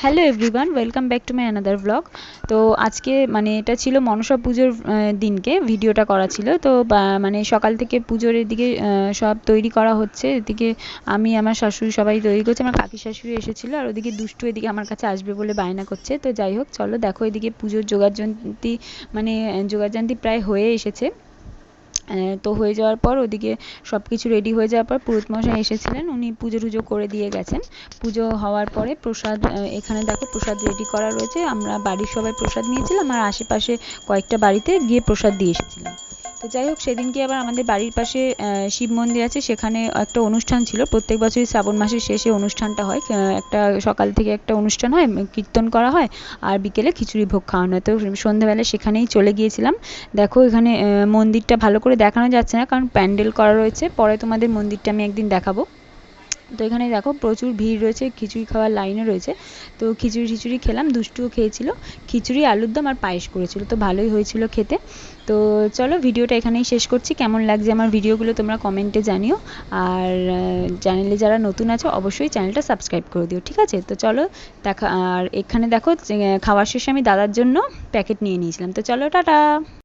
Hello everyone, welcome back to my another blog. তো আজকে এটা ছিল মনসা পুজোর দিনকে ভিডিওটা করা ছিল। তো মানে সকাল থেকে পুজোর এদিকে সব তৈরি করা হচ্ছে। এদিকে আমি আমার শাশুড়ি সবাই তৈরি করছে, আমার কাকি শাশুড়ি এসেছিলো, আর ওদিকে দুষ্টু এদিকে আমার কাছে আসবে বলে বায়না করছে। তো যাই হোক, চলো দেখো এদিকে পুজোর জোগাড়যন্ত্রী প্রায় হয়ে এসেছে। তো হয়ে যাওয়ার পর ওদিকে সব কিছু রেডি হয়ে যাওয়ার পর পুরোহিত মশাই এসেছিলেন, উনি পুজো টুজো করে দিয়ে গেছেন। পুজো হওয়ার পরে প্রসাদ, এখানে দেখো প্রসাদ রেডি করা রয়েছে। আমরা বাড়ির সবাই প্রসাদ নিয়েছিলাম, আর আশেপাশে কয়েকটা বাড়িতে গিয়ে প্রসাদ দিয়ে এসেছিলাম। তো যাই হোক, সেদিনকে আবার আমাদের বাড়ির পাশে শিব মন্দির আছে, সেখানে একটা অনুষ্ঠান ছিল। প্রত্যেক বছরই শ্রাবণ মাসের শেষে অনুষ্ঠানটা হয়। একটা সকাল থেকে একটা অনুষ্ঠান হয়, কীর্তন করা হয়, আর বিকেলে খিচুড়ি ভোগ খাওয়ানো হয়। তো সন্ধ্যাবেলা সেখানেই চলে গিয়েছিলাম। দেখো এখানে মন্দিরটা ভালো করে দেখানো যাচ্ছে না, কারণ প্যান্ডেল করা রয়েছে। পরে তোমাদের মন্দিরটা আমি একদিন দেখাবো। তো এখানে দেখো প্রচুর ভিড় রয়েছে, খিচুড়ি খাওয়ার লাইনে রয়েছে। তো খিচুড়ি খেলাম, দুষ্টুও খেয়েছিল। খিচুড়ি, আলুর দম আর পায়েস করেছিল, তো ভালোই হয়েছিল খেতে। তো চলো ভিডিওটা এখানেই শেষ করছি। কেমন লাগছে আমার ভিডিওগুলো তোমরা কমেন্টে জানিও, আর চ্যানেলে যারা নতুন আছো অবশ্যই চ্যানেলটা সাবস্ক্রাইব করে দিও, ঠিক আছে? তো চলো দেখা। আর এখানে দেখো খাওয়ার শেষে আমি দাদার জন্য প্যাকেট নিয়ে নিয়েছিলাম। তো চলো, টাটা।